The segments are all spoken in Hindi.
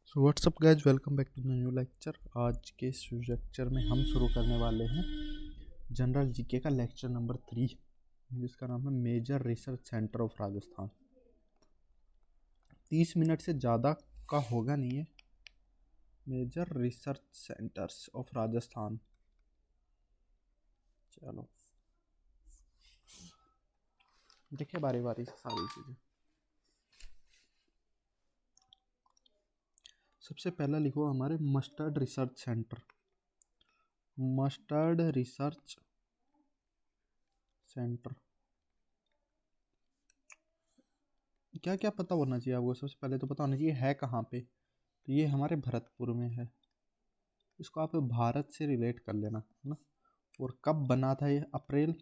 So what's up guys, welcome back to the new lecture. आज के इस लेक्चर में हम शुरू करने वाले हैं जनरल जीके का लेक्चर नंबर 3, जिसका नाम है major research centre of Rajasthan. 30 minute से ज़्यादा का होगा नहीं है। Major research centres of Rajasthan. चलो देखिए बारी बारी से सारी चीज़ें। सबसे पहला लिखो हमारे mustard research centre. Mustard research centre क्या क्या पता होना चाहिए आपको। सबसे पहले तो पता होना चाहिए है कहाँ पे। तो ये हमारे भरतपुर में है। इसको आप भारत से रिलेट कर लेना है ना। और कब बना था ये? अप्रैल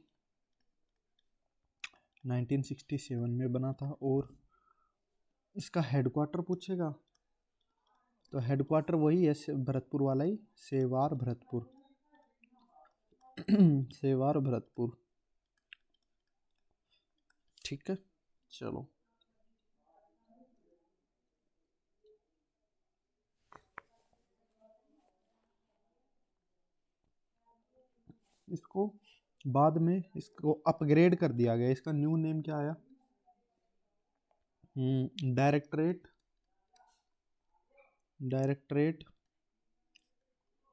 1967 में बना था। और इसका हेडक्वार्टर पूछेगा तो हेडक्वार्टर वही है, भरतपुर वाला ही, सेवार भरतपुर। सेवार भरतपुर, ठीक है। चलो इसको बाद में इसको अपग्रेड कर दिया गया। इसका न्यू नेम क्या आया? Directorate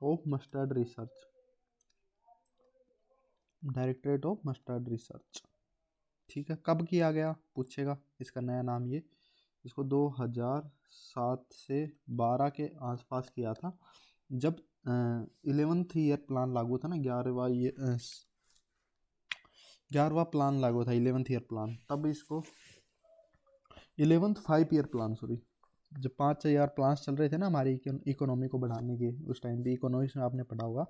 of mustard research. Directorate of mustard research, ठीक है। कब किया गया पूछेगा। इसका नया नाम ये, इसको 2007 से 12 के आसपास किया था, जब 11th ईयर प्लान लागू था ना। 11वां प्लान लागू था, 11th ईयर प्लान। तब इसको 11th 5 ईयर प्लान, सॉरी, जब 5 ईयर प्लान चल रहे थे ना हमारी इकोनॉमी को बढ़ाने के, उस टाइम पे इकोनॉमिक्स में आपने पढ़ा होगा,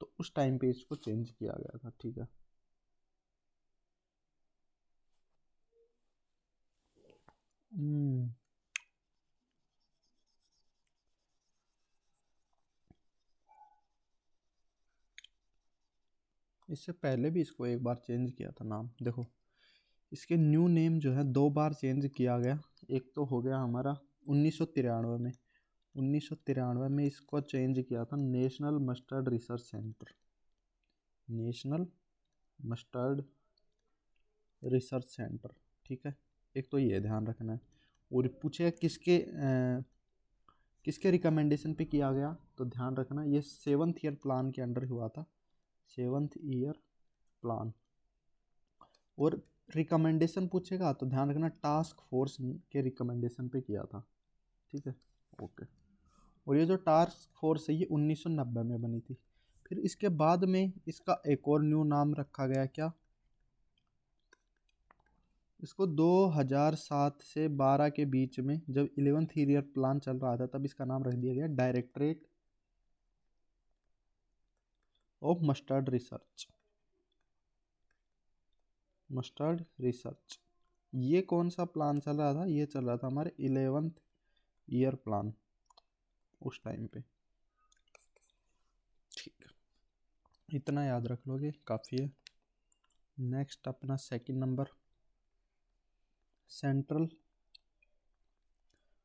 तो उस टाइम पे इसको चेंज किया गया था, ठीक है। इससे पहले भी इसको एक बार चेंज किया था नाम। देखो इसके न्यू नेम जो है 2 बार चेंज किया गया। एक तो हो गया हमारा 1993 में। 1993 में इसको चेंज किया था national mustard research centre. National mustard research centre, ठीक है। एक तो ये ध्यान रखना है। और पूछेगा किसके रिकमेंडेशन पे किया गया, तो ध्यान रखना ये 7th ईयर प्लान के अंडर हुआ था। 7th year plan. और रिकमेंडेशन पूछेगा तो ध्यान रखना टास्क फोर्स के रिकमेंडेशन पे किया था, ठीक है। ओके। और ये जो टास्क फोर्स है ये 1990 में बनी थी। फिर इसके बाद में इसका एक और न्यू नाम रखा गया, क्या? इसको 2007 से 12 के बीच में, जब 11th ईयर प्लान चल रहा था, तब इसका नाम रख दिया गया directorate of mustard research. Mustard research. ये कौन सा प्लान चल रहा था? ये चल रहा था हमारे 11th ईयर प्लान उस टाइम पे, ठीक है। इतना याद रख लोगे काफ़ी है। नेक्स्ट अपना second number, central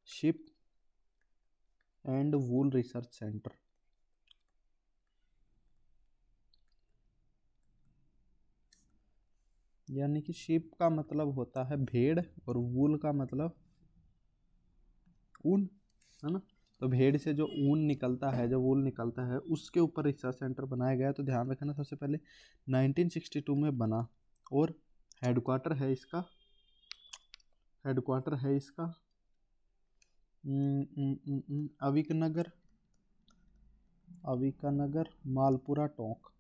ship and wool research centre. यानी कि शिप का मतलब होता है भेड़ और वूल का मतलब ऊन, है ना। तो भेड़ से जो ऊन निकलता है, जो वूल निकलता है, उसके ऊपर रिसर्च सेंटर बनाया गया। तो ध्यान रखना सबसे पहले 1962 में बना। और हेडक्वार्टर है इसका, हेडक्वार्टर है इसका अविकनगर, अविकनगर मालपुरा टोंक।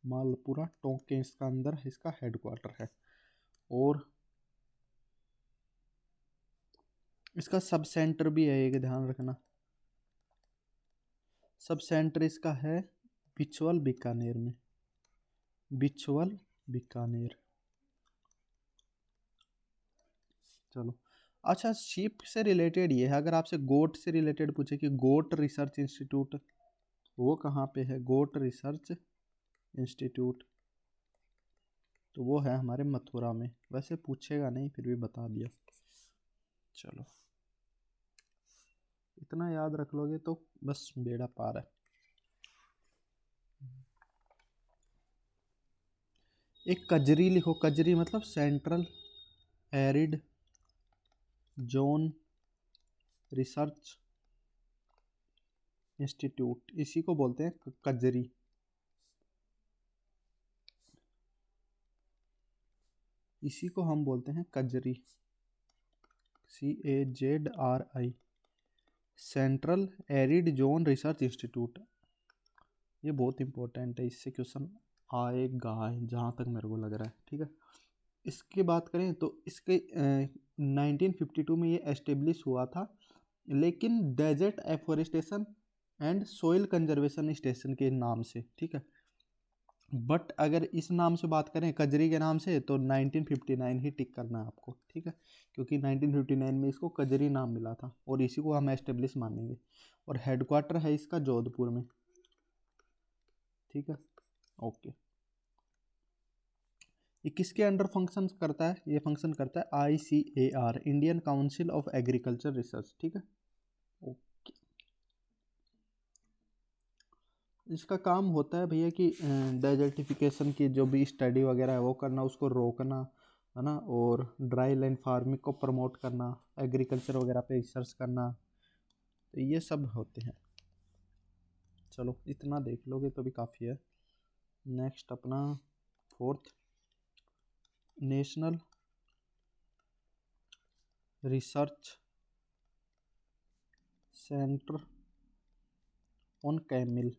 मालपुरा टोंक के इसका अंदर इसका हेडक्वार्टर है। और इसका सब सेंटर भी है, एक ध्यान रखना। सब सेंटर इसका है बिचवल बीकानेर में। बिचवल बीकानेर। चलो अच्छा, शीप से रिलेटेड ये है। अगर आपसे गोट से रिलेटेड पूछे कि गोट रिसर्च इंस्टीट्यूट वो कहाँ पे है, गोट रिसर्च इंस्टीट्यूट, तो वो है हमारे मथुरा में। वैसे पूछेगा नहीं, फिर भी बता दिया। चलो इतना याद रख लोगे तो बस बेड़ा पार है। एक कजरी लिखो, कजरी मतलब central arid zone research institute, इसी को बोलते हैं कजरी। इसी को हम बोलते हैं कजरी, CAZRI, central arid zone research institute. ये बहुत इंपॉर्टेंट है, इससे क्वेश्चन आएगा जहाँ तक मेरे को लग रहा है। ठीक है, इसकी बात करें तो इसके 1952 में ये एस्टेब्लिश हुआ था, लेकिन desert afforestation and soil conservation station के नाम से। ठीक है, बट अगर इस नाम से बात करें कजरी के नाम से तो 1959 ही टिक करना है आपको। ठीक है, क्योंकि 1959 में इसको कजरी नाम मिला था और इसी को हम एस्टेब्लिश मानेंगे। और हेडक्वार्टर है इसका जोधपुर में। ठीक है, ओके। ये किसके अंडर फंक्शन करता है? ये फंक्शन करता है ICAR, Indian council of agriculture research. ठीक है, ओके। इसका काम होता है भैया कि डेजर्टिफिकेशन की जो भी स्टडी वगैरह है वो करना, उसको रोकना है ना, और ड्राई लैंड फार्मिंग को प्रमोट करना, एग्रीकल्चर वगैरह पे रिसर्च करना, तो ये सब होते हैं। चलो इतना देख लोगे तो भी काफ़ी है। नेक्स्ट अपना 4th, national research centre on camel.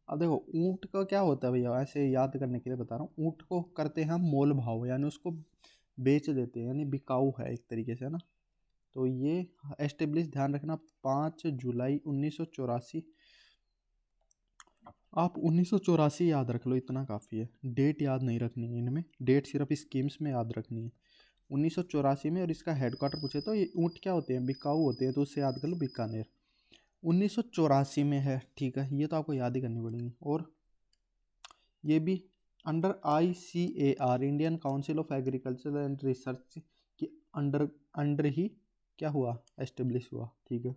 अब देखो ऊँट का क्या होता है भैया, ऐसे याद करने के लिए बता रहा हूँ। ऊँट को करते हैं हम मोल भाव, यानी उसको बेच देते हैं, यानी बिकाऊ है एक तरीके से, है ना। तो ये एस्टेब्लिश, ध्यान रखना, 5 जुलाई 1984। आप 1984 याद रख लो, इतना काफ़ी है। डेट याद नहीं रखनी है इनमें, डेट सिर्फ स्कीम्स में याद रखनी है। 1984 में, और इसका हेडक्वार्टर पूछे तो ये ऊँट क्या होते हैं, बिकाऊ होते हैं, तो उससे याद कर लो बीकानेर। 1984 में है। ठीक है, ये तो आपको याद ही करनी पड़ेगी। और ये भी under ICAR, Indian council of agriculture and research की अंडर ही क्या हुआ, एस्टेब्लिश हुआ। ठीक है,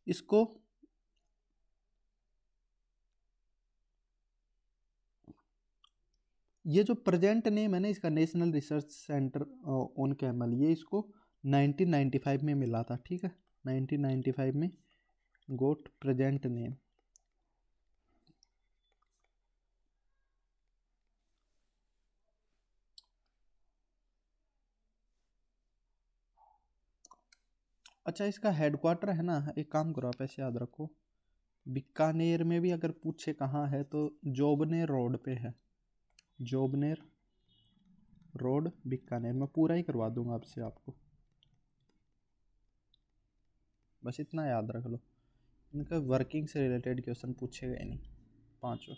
इसको ये जो प्रेजेंट नेम है ना इसका, national research centre on camel, ये इसको 1995 में मिला था। ठीक है, 1995 में गोट प्रेजेंट नेम। अच्छा, इसका हेडक्वार्टर है ना, एक काम करो आप ऐसे याद रखो, बीकानेर में भी अगर पूछे कहाँ है तो जोबनेर रोड पे है, जोबनेर रोड बीकानेर। मैं पूरा ही करवा दूंगा आपसे, आपको बस इतना याद रख लो। इनका वर्किंग से रिलेटेड क्वेश्चन पूछेगा ही नहीं, पांचों।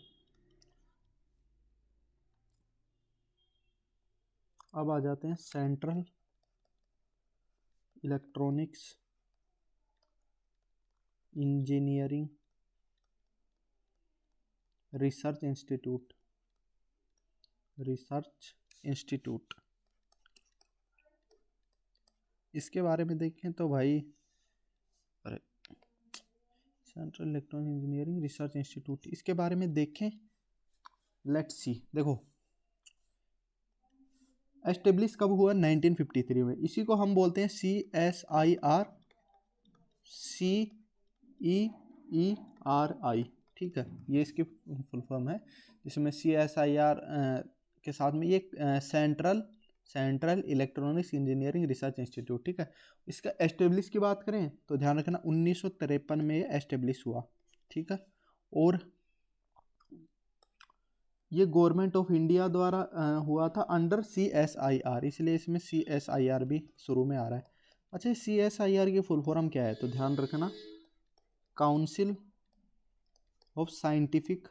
अब आ जाते हैं central electronics engineering research institute, research institute. इसके बारे में देखें तो भाई, अरे, central electronic engineering research institute, इसके बारे में देखें। लेट्स सी, देखो एस्टेब्लिश कब हुआ, 1953 में। इसी को हम बोलते हैं CSIR, CEERI। ठीक है, ये इसकी फुल फॉर्म है, जिसमें CSIR के साथ में ये central electronics engineering research institute. ठीक है, इसका एस्टेब्लिश की बात करें तो ध्यान रखना 1953 में ये एस्टेब्लिश हुआ। ठीक है, और ये गवर्नमेंट ऑफ इंडिया द्वारा हुआ था अंडर CSIR, इसलिए इसमें CSIR भी शुरू में आ रहा है। अच्छा, CSIR की फुल फॉर्म क्या है तो ध्यान रखना, council of scientific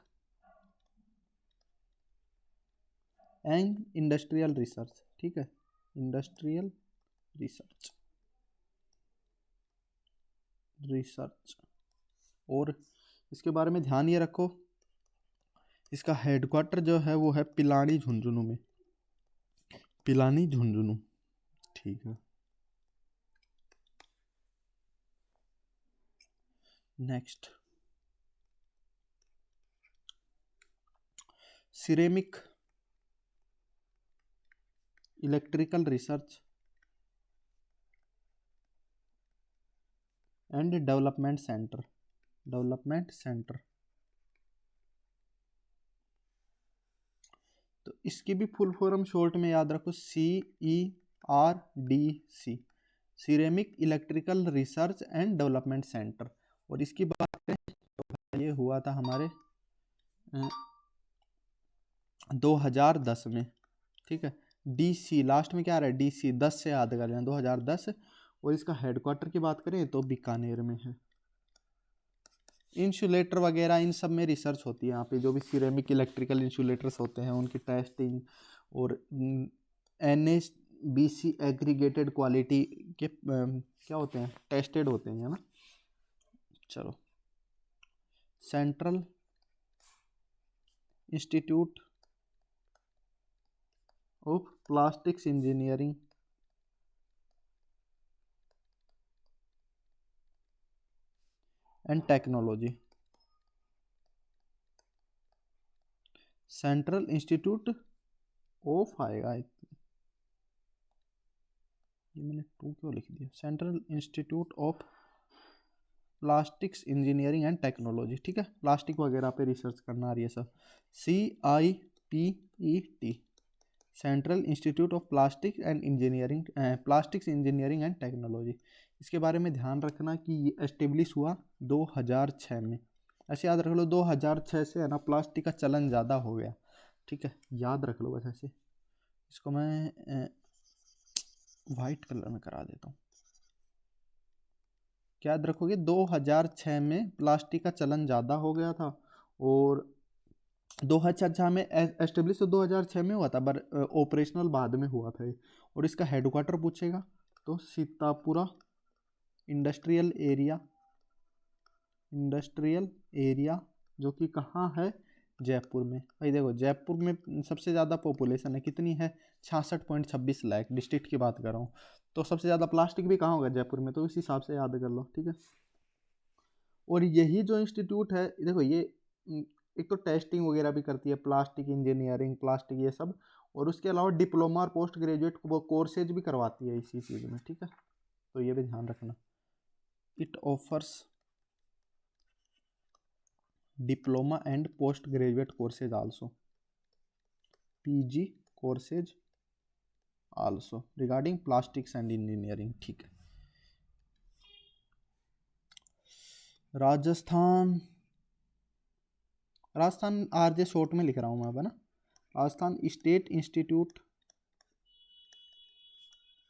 and industrial research. ठीक है, इंडस्ट्रियल रिसर्च। और इसके बारे में ध्यान ये रखो, इसका हेडक्वार्टर जो है वो है पिलानी झुंझुनू में, पिलानी झुंझुनू। ठीक है, next, ceramic electrical research and development centre, development centre. तो इसकी भी फुल फॉर्म शॉर्ट में याद रखो, CERDC, ceramic electrical research and development centre. और इसकी बात करें तो ये हुआ था हमारे 2010 में, ठीक है। DC लास्ट में क्या आ रहा है, DC 10 से याद कर लें, 2010। और इसका हेडक्वार्टर की बात करें तो बीकानेर में है। इंसुलेटर वगैरह इन सब में रिसर्च होती है यहाँ पे, जो भी सिरेमिक इलेक्ट्रिकल इंसुलेटर्स होते हैं उनकी टेस्टिंग, और NABC एग्रीगेटेड क्वालिटी के क्या होते हैं, टेस्टेड होते हैं, है ना। चलो, central institute of plastics engineering and technology, central institute of आएगा, ये मैंने 2 क्यों लिख दिया, central institute of plastics engineering and technology, ठीक है। प्लास्टिक वगैरह पे रिसर्च करना आ रही है सब, CIPET, central institute of plastic and engineering, plastics engineering and technology. इसके बारे में ध्यान रखना कि ये एस्टेब्लिश हुआ 2006 में। ऐसे याद रख लो, 2006 से है ना प्लास्टिक का चलन ज़्यादा हो गया, ठीक है, याद रख लो बस ऐसे। इसको मैं वाइट कलर में करा देता हूँ। क्या याद रखोगे, 2006 में प्लास्टिक का चलन ज़्यादा हो गया था, और 2006 में एस्टेब्लिश तो 2006 में हुआ था, पर ऑपरेशनल बाद में हुआ था ये। और इसका हेडक्वार्टर पूछेगा तो सीतापुरा इंडस्ट्रियल एरिया, जो कि कहाँ है, जयपुर में। भाई देखो, जयपुर में सबसे ज़्यादा पॉपुलेशन है, कितनी है, 66.26 लाख, डिस्ट्रिक्ट की बात कर रहा हूँ। तो सबसे ज़्यादा प्लास्टिक भी कहाँ होगा, जयपुर में, तो इस हिसाब से याद कर लो, ठीक है। और यही जो इंस्टीट्यूट है, देखो ये एक तो टेस्टिंग वगैरह भी करती है, प्लास्टिक इंजीनियरिंग, प्लास्टिक ये सब, और उसके अलावा डिप्लोमा और पोस्ट ग्रेजुएट कोर्सेज भी करवाती है इसी चीज़ में, ठीक है। तो ये भी ध्यान रखना, it offers diploma and post graduate courses also, PG courses also regarding plastics and engineering, ठीक है। राजस्थान RJ शॉर्ट में लिख रहा हूँ मैं अब, है ना। Rajasthan state institute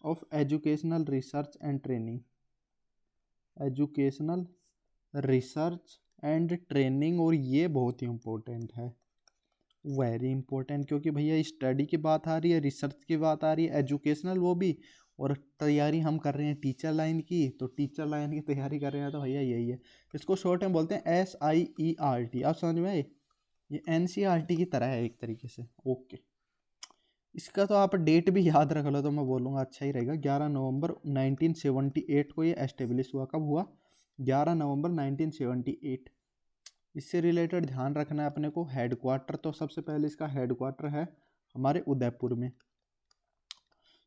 of educational research and training, educational research and training, और ये बहुत ही इम्पोर्टेंट है, वेरी इंपॉर्टेंट, क्योंकि भैया स्टडी की बात आ रही है, रिसर्च की बात आ रही है, एजुकेशनल वो भी, और तैयारी हम कर रहे हैं टीचर लाइन की, तो टीचर लाइन की तैयारी कर रहे हैं तो भैया यही है। इसको शॉर्ट में बोलते हैं SIERT, आप समझ में आए, ये NCERT की तरह है एक तरीके से, ओके। इसका तो आप डेट भी याद रख लो तो मैं बोलूँगा अच्छा ही रहेगा। 11 नवंबर 1978 को ये एस्टेब्लिश हुआ। कब हुआ, 11 नवंबर 1978। इससे रिलेटेड ध्यान रखना है अपने को। हेडक्वार्टर तो सबसे पहले इसका हेडक्वार्टर है हमारे उदयपुर में।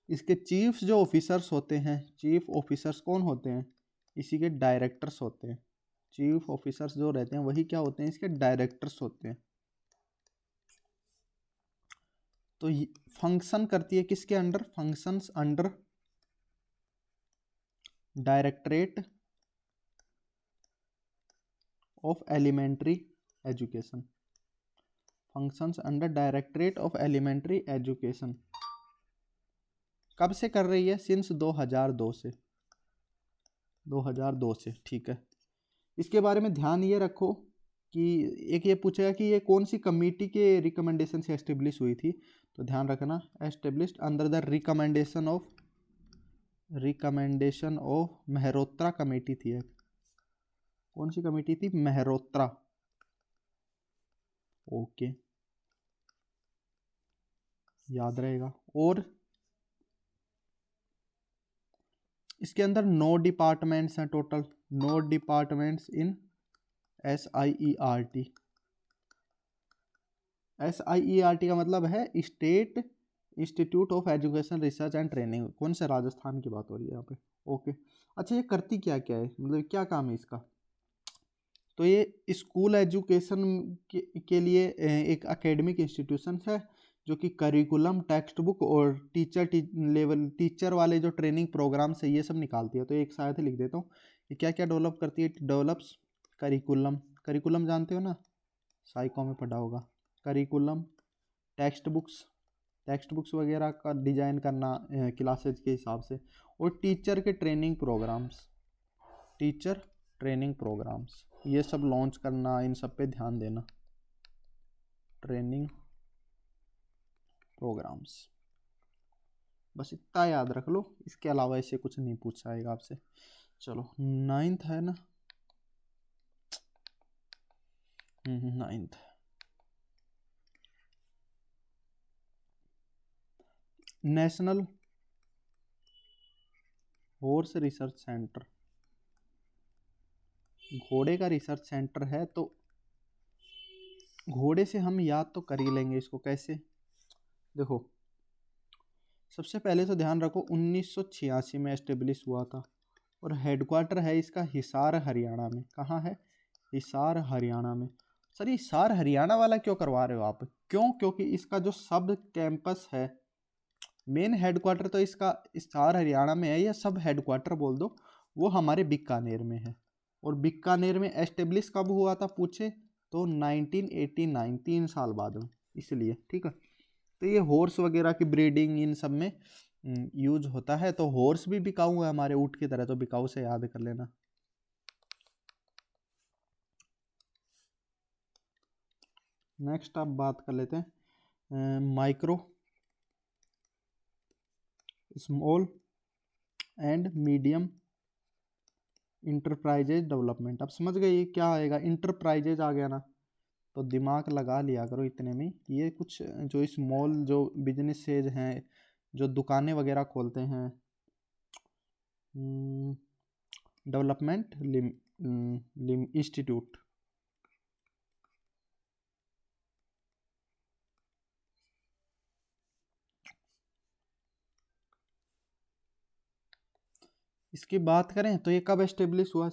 इसके चीफ्स जो ऑफिसर्स होते हैं, चीफ ऑफिसर्स कौन होते हैं, इसी के डायरेक्टर्स होते हैं। चीफ ऑफिसर्स जो रहते हैं वही क्या होते हैं, इसके डायरेक्टर्स होते हैं। तो फंक्शन करती है किसके under, functions under directorate of elementary education, functions under directorate of elementary education. कब से कर रही है, सिंस 2002 से, 2002 से, ठीक है। इसके बारे में ध्यान ये रखो कि एक ये पूछेगा कि ये कौन सी कमेटी के रिकमेंडेशन से एस्टेब्लिश हुई थी, तो ध्यान रखना established under the recommendation of Mehrotra committee थी एक। कौन सी कमेटी थी, मेहरोत्रा, ओके, याद रहेगा। और इसके अंदर 9 डिपार्टमेंट्स हैं टोटल, 9 डिपार्टमेंट्स इन SIERT। SIERT का मतलब है state institute of education research and training. कौन से, राजस्थान की बात हो रही है यहाँ पे। ओके, अच्छा ये करती क्या क्या है, मतलब क्या काम है इसका। तो ये स्कूल एजुकेशन के लिए एक एकेडमिक इंस्टीट्यूशन है जो कि करिकुलम, टेक्स्ट बुक और लेवल टीचर वाले जो ट्रेनिंग प्रोग्राम्स है ये सब निकालती है। तो एक साथ ही लिख देता हूँ कि क्या क्या डेवलप करती है। डेवलप्स करिकुलम, करिकुलम जानते हो ना, साइको में पढ़ा होगा। करिकुलम, टेक्स्ट बुक्स वगैरह का डिजाइन करना क्लासेज के हिसाब से, और टीचर के training programmes, teacher training programmes ये सब लॉन्च करना, इन सब पे ध्यान देना। ट्रेनिंग प्रोग्राम्स, बस इतना याद रख लो, इसके अलावा ऐसे कुछ नहीं पूछा जाएगा आपसे। चलो 9th है ना, 9th national horse research centre, घोड़े का रिसर्च सेंटर है। तो घोड़े से हम याद तो कर ही लेंगे इसको, कैसे, देखो सबसे पहले तो ध्यान रखो 1986 में एस्टेब्लिश हुआ था, और हेडक्वार्टर है इसका हिसार हरियाणा में। कहाँ है, हिसार हरियाणा में। सर ये हिसार हरियाणा वाला क्यों करवा रहे हो आप, क्यों, क्योंकि इसका जो सब कैंपस है, मेन हेडक्वार्टर तो इसका हिसार हरियाणा में है, या सब हेडक्वार्टर बोल दो, वो हमारे बीकानेर में है। और बीकानेर में एस्टेब्लिश कब हुआ था पूछे तो 1989, 3 साल बाद में, इसलिए ठीक है। तो ये हॉर्स वगैरह की ब्रीडिंग इन सब में यूज होता है। तो हॉर्स भी बिकाऊ है हमारे ऊँट की तरह, तो बिकाऊ से याद कर लेना। नेक्स्ट आप बात कर लेते हैं micro, small and medium enterprises development. अब समझ गए ये क्या आएगा, इंटरप्राइजेज आ गया ना, तो दिमाग लगा लिया करो इतने में। ये कुछ जो स्मॉल जो बिजनेसेज हैं, जो दुकानें वगैरह खोलते हैं, डेवलपमेंट इंस्टीट्यूट, इसकी बात करें तो ये कब एस्टेब्लिश हुआ,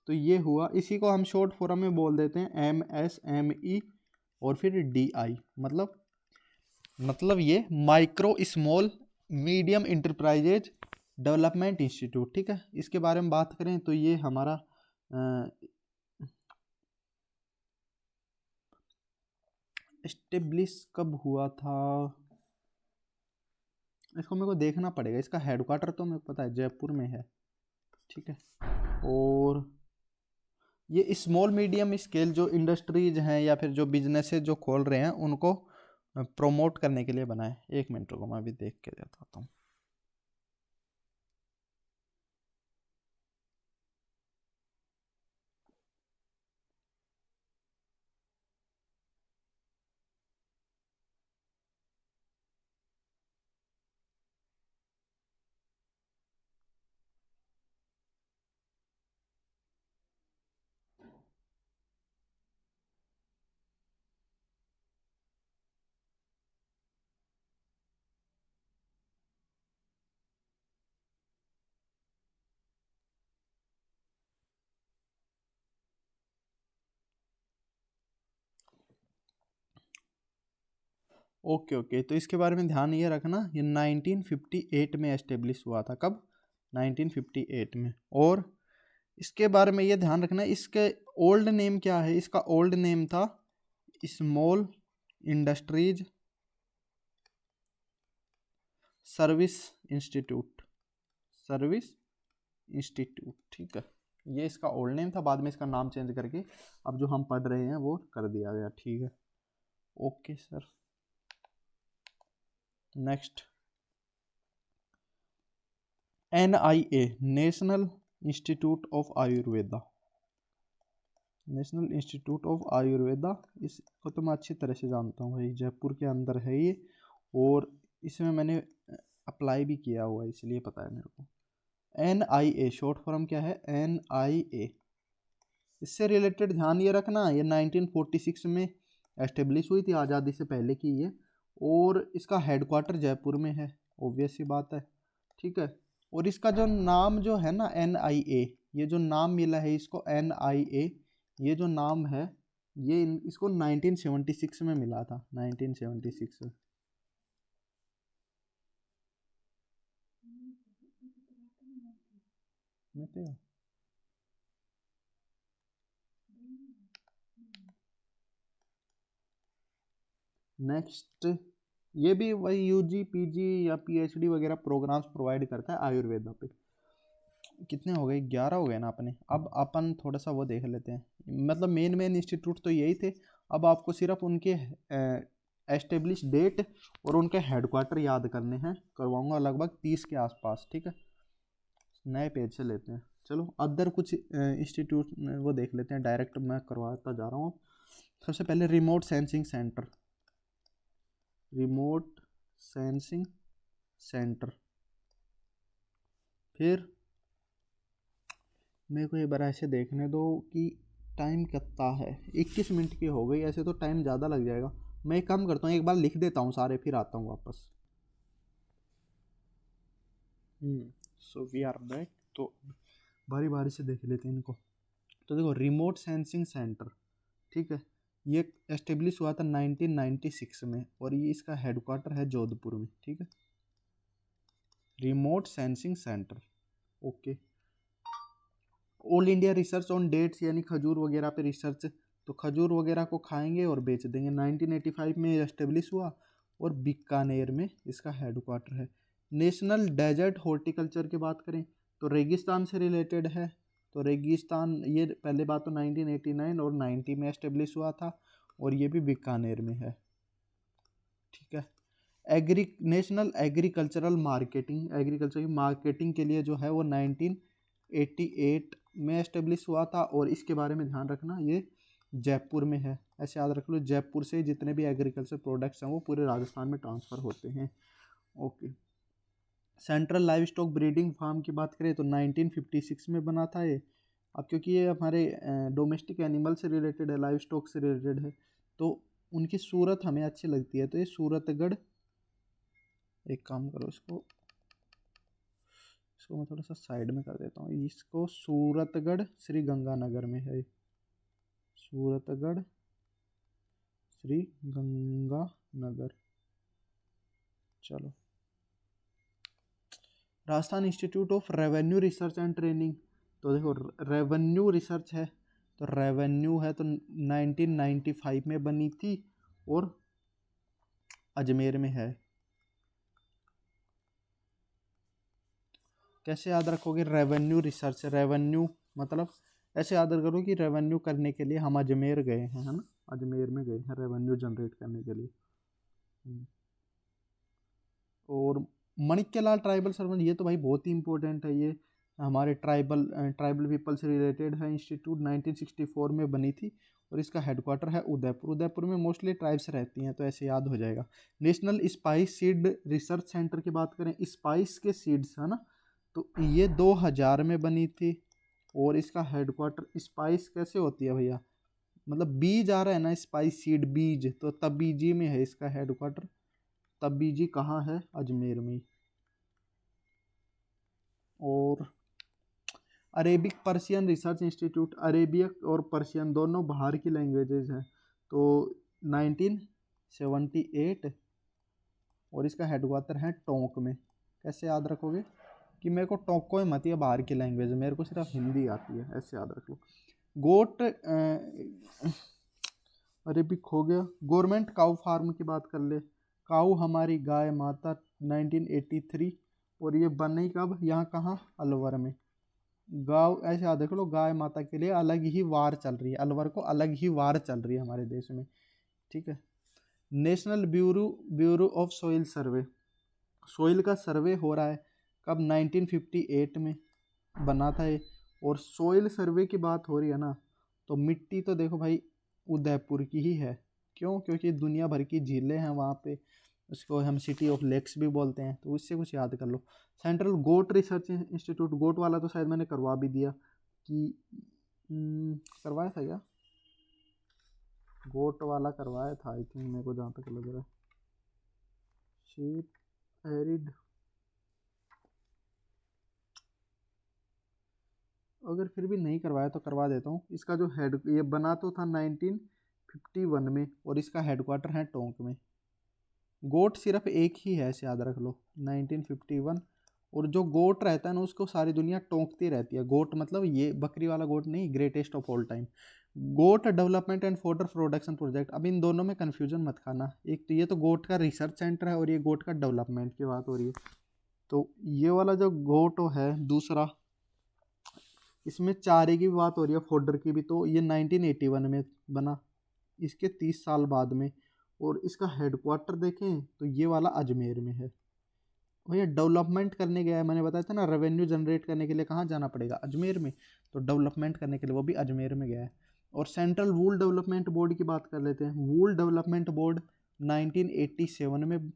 तो ये हुआ, इसी को हम शॉर्ट फॉर्म में बोल देते हैं MSME और फिर DI। मतलब ये micro small medium enterprises development institute, ठीक है। इसके बारे में बात करें तो ये हमारा एस्टेब्लिश कब हुआ था, इसको मेरे को देखना पड़ेगा। इसका हेडक्वार्टर तो मेरे को पता है जयपुर में है, ठीक है। और ये स्मॉल मीडियम स्केल जो इंडस्ट्रीज हैं या फिर जो बिजनेसेस जो खोल रहे हैं उनको प्रमोट करने के लिए बनाए। 1 मिनट रुको, मैं अभी देख के देता हूँ। ओके ओके, तो इसके बारे में ध्यान ये रखना, ये 1958 में एस्टेब्लिश हुआ था। कब, 1958 में। और इसके बारे में ये ध्यान रखना, इसके ओल्ड नेम क्या है, इसका ओल्ड नेम था small industries service institute, service institute, ठीक है। ये इसका ओल्ड नेम था, बाद में इसका नाम चेंज करके अब जो हम पढ़ रहे हैं वो कर दिया गया, ठीक है। Okay sir, next NIA, national institute of Ayurveda, national institute of Ayurveda. इसको तो मैं अच्छी तरह से जानता हूँ भाई, जयपुर के अंदर है ये, और इसमें मैंने अप्लाई भी किया हुआ है, इसलिए पता है मेरे को। NIA शॉर्ट फॉर्म क्या है, NIA। इससे रिलेटेड ध्यान ये रखना, ये 1946 में एस्टेब्लिश हुई थी, आज़ादी से पहले की ये, और इसका हेडक्वार्टर जयपुर में है, ऑब्वियस सी बात है, ठीक है। और इसका जो नाम जो है ना NIA, ये जो नाम मिला है इसको NIA, ये जो नाम है ये इसको 1976 में मिला था, 1976 में थे। नेक्स्ट, ये भी वही UG PG या PhD वगैरह प्रोग्राम्स प्रोवाइड करता है आयुर्वेदा पे। कितने हो गए, 11 हो गए ना अपने। अब अपन थोड़ा सा वो देख लेते हैं, मतलब मेन इंस्टीट्यूट तो यही थे। अब आपको सिर्फ उनके एस्टेब्लिश डेट और उनके हेडक्वार्टर याद करने हैं, करवाऊंगा लगभग 30 के आसपास, ठीक है। नए पेज से लेते हैं, चलो अदर कुछ इंस्टीट्यूट वो देख लेते हैं, डायरेक्ट मैं करवाता जा रहा हूँ। सबसे पहले remote sensing centre, remote sensing centre. फिर मेरे को एक बार ऐसे देखने दो कि टाइम कितना है, 21 मिनट की हो गई, ऐसे तो टाइम ज़्यादा लग जाएगा। मैं एक काम करता हूँ, एक बार लिख देता हूँ सारे, फिर आता हूँ वापस। So we are back. तो बारी बारी से देख लेते हैं इनको। तो देखो, रिमोट सेंसिंग सेंटर, ठीक है, ये एस्टेब्लिश हुआ था 1996 में, और ये इसका हेडक्वार्टर है जोधपुर में, ठीक है। Remote sensing centre, okay. All India research on dates, यानी खजूर वगैरह पे रिसर्च, तो खजूर वगैरह को खाएंगे और बेच देंगे। 1985 में एस्टेब्लिश हुआ और बीकानेर में इसका हेडक्वार्टर है। नेशनल डेजर्ट हॉर्टिकल्चर की बात करें तो रेगिस्तान से रिलेटेड है, तो रेगिस्तान ये पहले बात तो 1989 और 90 में एस्टेब्लिश हुआ था, और ये भी बीकानेर में है, ठीक है। नेशनल एग्रीकल्चरल मार्केटिंग, एग्रीकल्चर की मार्केटिंग के लिए जो है वो 1988 में एस्टेब्लिश हुआ था, और इसके बारे में ध्यान रखना ये जयपुर में है, ऐसे याद रख लो। जयपुर से जितने भी एग्रीकल्चर प्रोडक्ट्स हैं वो पूरे राजस्थान में ट्रांसफ़र होते हैं, okay. Central livestock breeding farm की बात करें तो 1956 में बना था ये। अब क्योंकि ये हमारे डोमेस्टिक एनिमल से रिलेटेड है, लाइव स्टॉक से रिलेटेड है, तो उनकी सूरत हमें अच्छी लगती है, तो ये सूरतगढ़, एक काम करो इसको मैं थोड़ा सा साइड में कर देता हूँ, इसको सूरतगढ़ श्री गंगानगर में है, सूरतगढ़ श्री गंगानगर। चलो, Rajasthan institute of revenue research and training, तो देखो रेवेन्यू रिसर्च है, तो रेवेन्यू है तो 1995 में बनी थी और अजमेर में है। कैसे याद रखोगे, रेवेन्यू रिसर्च, रेवेन्यू मतलब ऐसे याद करो कि रेवेन्यू करने के लिए हम अजमेर गए हैं, है ना, अजमेर में गए हैं रेवेन्यू जनरेट करने के लिए। और मणिक्यलाल ट्राइबल सर्वेंट, ये तो भाई बहुत ही इंपॉर्टेंट है, ये हमारे ट्राइबल पीपल से रिलेटेड है। इंस्टीट्यूट 1964 में बनी थी और इसका हेडक्वार्टर है उदयपुर। उदयपुर में मोस्टली ट्राइब्स रहती हैं, तो ऐसे याद हो जाएगा। National spice seed research centre की बात करें, स्पाइस के सीड्स है ना, तो ये 2000 में बनी थी और इसका हेडक्वार्टर, स्पाइस कैसे होती है भैया, मतलब बीज आ रहा है ना, स्पाइस सीड बीज, तो तबीजी में है इसका हेडक्वार्टर। तबीजी कहाँ है, अजमेर में। और Arabic Persian research institute, Arabic और पर्शियन दोनों बाहर की लैंग्वेजेस हैं, तो 1978 और इसका हेडक्वार्टर है टोंक में। कैसे याद रखोगे कि मेरे को टोंको में मत है बाहर की लैंग्वेज, मेरे को सिर्फ हिंदी आती है, ऐसे याद रख लो। गोट अरेबिक हो गया। गवर्नमेंट काऊ फार्म की बात कर ले, काऊ हमारी गाय माता 1983, और ये बनी कब, यहाँ कहाँ, अलवर में। गाँव ऐसे याद रख लो, गाय माता के लिए अलग ही वार चल रही है, अलवर को अलग ही वार चल रही है हमारे देश में, ठीक है। National bureau of soil survey, soil का सर्वे हो रहा है कब, 1958 में बना था ये। और सॉइल सर्वे की बात हो रही है ना, तो मिट्टी तो देखो भाई उदयपुर की ही है, क्यों, क्योंकि दुनिया भर की झीलें हैं वहाँ पे, उसको हम सिटी ऑफ लेक्स भी बोलते हैं, तो उससे कुछ याद कर लो। सेंट्रल गोट रिसर्च इंस्टीट्यूट, गोट वाला तो शायद मैंने करवा भी दिया कि करवाया था क्या? गोट वाला करवाया था आई थिंक, मेरे को जहाँ तक लग रहा है। शीप एरिड, अगर फिर भी नहीं करवाया तो करवा देता हूँ। इसका जो हेड, ये बना तो था 1951 में और इसका हेडक्वार्टर है टोंक में। गोट सिर्फ एक ही है, ऐसे याद रख लो, 1951। और जो गोट रहता है ना उसको सारी दुनिया टोंकती रहती है। गोट मतलब ये बकरी वाला गोट नहीं, greatest of all time. Goat development and fodder production project, अब इन दोनों में कन्फ्यूजन मत खाना। एक तो ये तो गोट का रिसर्च सेंटर है और ये गोट का डेवलपमेंट की बात हो रही है। तो ये वाला जो गोट है दूसरा, इसमें चारे की बात हो रही है, फोल्डर की भी। तो ये 1981 में बना, इसके 30 साल बाद में। और इसका हेडक्वार्टर देखें तो ये वाला अजमेर में है। भैया डेवलपमेंट करने गया है, मैंने बताया था ना, रेवेन्यू जनरेट करने के लिए कहाँ जाना पड़ेगा? अजमेर में। तो डेवलपमेंट करने के लिए वो भी अजमेर में गया है। और सेंट्रल वूल डेवलपमेंट बोर्ड की बात कर लेते हैं। वूल डेवलपमेंट बोर्ड 1987 में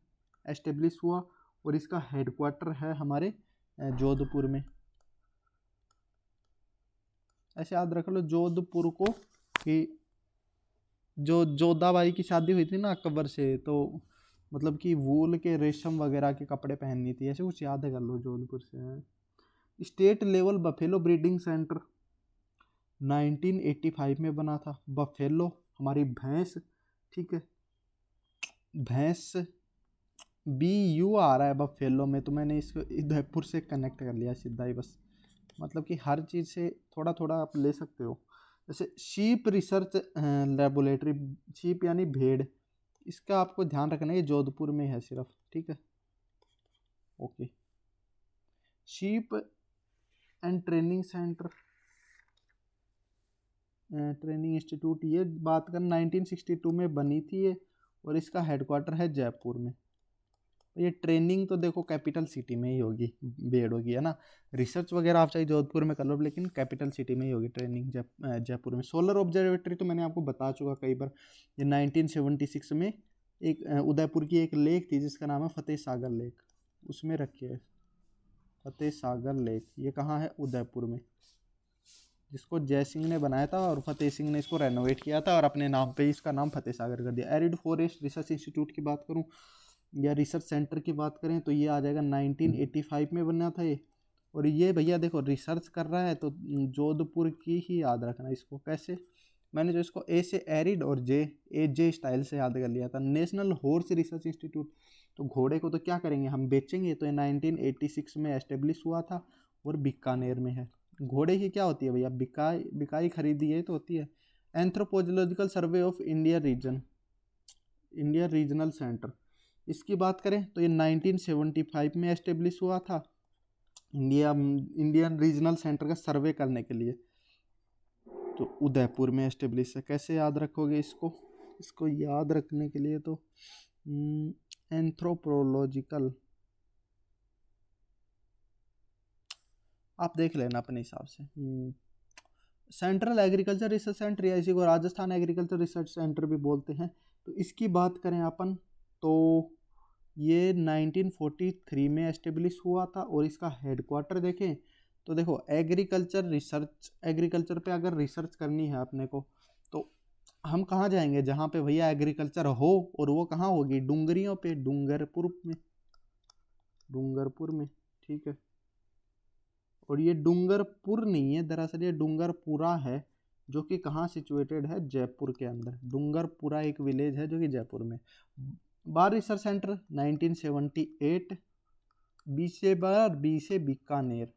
एस्टेब्लिश हुआ और इसका हेडक्वार्टर है हमारे जोधपुर में। ऐसे याद रख लो जोधपुर को, कि जो जोधाबाई की शादी हुई थी ना अकबर से, तो मतलब कि वूल के रेशम वगैरह के कपड़े पहननी थी, ऐसे कुछ याद कर लो, जोधपुर से है। State level buffalo breeding centre 1985 में बना था। बफेलो हमारी भैंस, ठीक है, भैंस BU आ रहा है बफेलो में, तो मैंने इसको उदयपुर से कनेक्ट कर लिया सीधा ही बस। मतलब कि हर चीज़ से थोड़ा थोड़ा आप ले सकते हो। जैसे शीप रिसर्च लेबोरेटरी, शीप यानी भेड़, इसका आपको ध्यान रखना है, ये जोधपुर में है सिर्फ, ठीक है, okay. Sheep and training centre, training institute, ये बात कर 1962 में बनी थी ये, और इसका हेडक्वार्टर है जयपुर में। ये ट्रेनिंग तो देखो कैपिटल सिटी में ही होगी, बेड होगी, है ना। रिसर्च वगैरह आप चाहे जोधपुर में कर लो, लेकिन कैपिटल सिटी में ही होगी ट्रेनिंग, जयपुर में। सोलर ऑब्जर्वेटरी तो मैंने आपको बता चुका कई बार। ये 1976 में एक उदयपुर की एक लेक थी जिसका नाम है फतेह सागर लेक, उसमें रखी है फतेह सागर लेक। ये कहाँ है? उदयपुर में, जिसको जय सिंह ने बनाया था और फतेह सिंह ने इसको रेनोवेट किया था और अपने नाम पे इसका नाम फतेह सागर कर दिया। एरिड फॉरेस्ट रिसर्च इंस्टीट्यूट की बात करूँ या रिसर्च सेंटर की बात करें तो ये आ जाएगा 1985 में बना था ये। और ये भैया देखो रिसर्च कर रहा है तो जोधपुर की ही याद रखना इसको। कैसे? मैंने जो इसको ए से एरिड और जे स्टाइल से याद कर लिया था। नेशनल हॉर्स रिसर्च इंस्टीट्यूट, तो घोड़े को तो क्या करेंगे, हम बेचेंगे। तो ये 1986 में एस्टेब्लिश हुआ था और बीकानेर में है। घोड़े की क्या होती है भैया? बिकाई, बिकाई खरीदी है तो होती है। Anthropological survey of India region, India regional centre, इसकी बात करें तो ये 1975 में एस्टेब्लिश हुआ था, इंडियन रीजनल सेंटर का सर्वे करने के लिए। तो उदयपुर में एस्टेब्लिश है। कैसे याद रखोगे इसको? इसको याद रखने के लिए तो एंथ्रोपोलॉजिकल आप देख लेना अपने हिसाब से। सेंट्रल एग्रीकल्चर रिसर्च सेंटर, या इसी को राजस्थान एग्रीकल्चर रिसर्च सेंटर भी बोलते हैं। तो इसकी बात करें अपन तो ये 1943 में एस्टेब्लिश हुआ था और इसका हेडक्वार्टर देखें तो देखो एग्रीकल्चर रिसर्च, एग्रीकल्चर पे अगर रिसर्च करनी है अपने को तो हम कहाँ जाएंगे? जहाँ पे भैया एग्रीकल्चर हो, और वो कहाँ होगी? डूंगरियों पे, डूंगरपुर में, डूंगरपुर में, ठीक है। और ये डूंगरपुर नहीं है दरअसल, ये डूंगरपुरा है, जो कि कहाँ सिचुएटेड है? जयपुर के अंदर। डूंगरपुरा एक विलेज है जो कि जयपुर में। बार रिसर्च सेंटर 1978, बी से बार, बी से बीकानेर।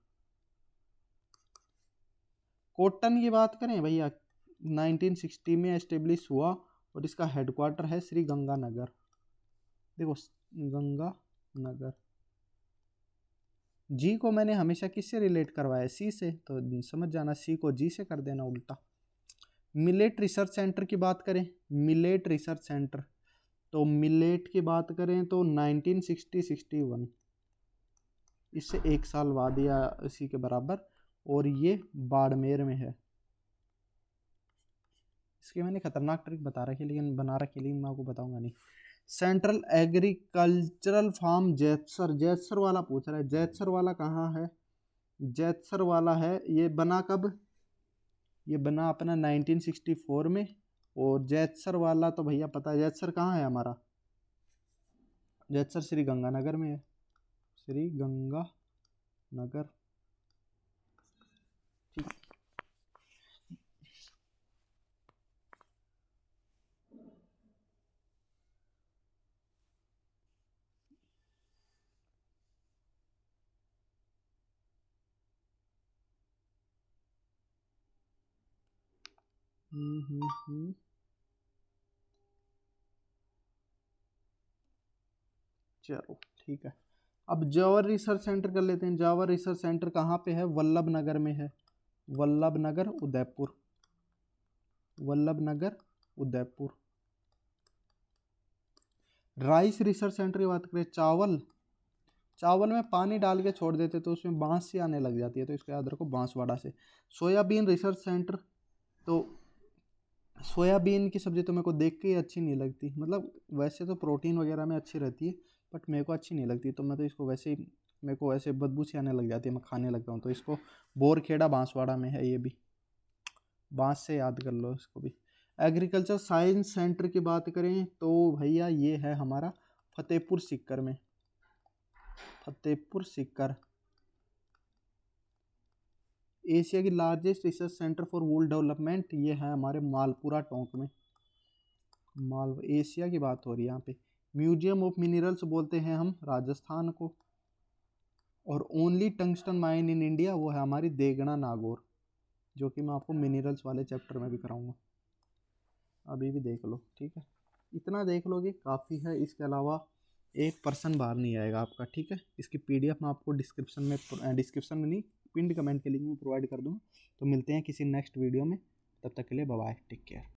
कॉटन की बात करें भैया 1960 में एस्टेब्लिश हुआ और इसका हेडक्वार्टर है श्री गंगानगर। देखो गंगानगर, जी को मैंने हमेशा किससे रिलेट करवाया? सी से, तो समझ जाना सी को जी से कर देना उल्टा। मिलेट रिसर्च सेंटर की बात करें, मिलेट रिसर्च सेंटर, तो मिलेट की बात करें तो 1961, इससे एक साल बाद या इसी के बराबर, और ये बाड़मेर में है। इसकी मैंने खतरनाक ट्रिक बता रखी लेकिन बना रखी, लेकिन मैं आपको बताऊंगा नहीं। Central agricultural farm Jaitsar, Jaitsar वाला पूछ रहा है, जैतसर वाला कहाँ है? जैतसर वाला है, ये बना कब? ये बना अपना 1964 में। और जैतसर वाला तो भैया पता है, जैतसर कहाँ है हमारा, जैतसर श्री गंगानगर में है, श्री गंगानगर। ठीक। चलो ठीक है। अब जावर रिसर्च सेंटर कर लेते हैं। जावर रिसर्च सेंटर कहाँ पे है, वल्लभ नगर में है, वल्लभ नगर उदयपुर, वल्लभ नगर उदयपुर। राइस रिसर्च सेंटर की बात करें, चावल, चावल में पानी डाल के छोड़ देते तो उसमें बांस सी आने लग जाती है, तो इसको याद रखो, बांसवाड़ा से। सोयाबीन रिसर्च सेंटर, तो सोयाबीन की सब्ज़ी तो मेरे को देख के ही अच्छी नहीं लगती, मतलब वैसे तो प्रोटीन वगैरह में अच्छी रहती है, बट मेरे को अच्छी नहीं लगती, तो मैं तो इसको वैसे ही, मेरे को वैसे बदबू सी आने लग जाती है, मैं खाने लगता हूँ। तो इसको बोरखेड़ा बांसवाड़ा में है, ये भी बांस से याद कर लो इसको भी। एग्रीकल्चर साइंस सेंटर की बात करें तो भैया ये है हमारा फतेहपुर सीकर में, फतेहपुर सीकर। एशिया की largest research centre for wool development, ये है हमारे मालपुरा टोंक में, माल, एशिया की बात हो रही है यहाँ पे। म्यूजियम ऑफ मिनरल्स बोलते हैं हम राजस्थान को। और only tungsten mine in India, वो है हमारी देगना नागौर, जो कि मैं आपको मिनरल्स वाले चैप्टर में भी कराऊंगा, अभी भी देख लो, ठीक है। इतना देख लोगे काफ़ी है, इसके अलावा एक पर्सन बाहर नहीं आएगा आपका, ठीक है। इसकी पीडीएफ मैं आपको डिस्क्रिप्शन में नहीं, पिंड कमेंट के लिंक में प्रोवाइड कर दूँगा। तो मिलते हैं किसी नेक्स्ट वीडियो में, तब तक के लिए बाय बाय, टेक केयर।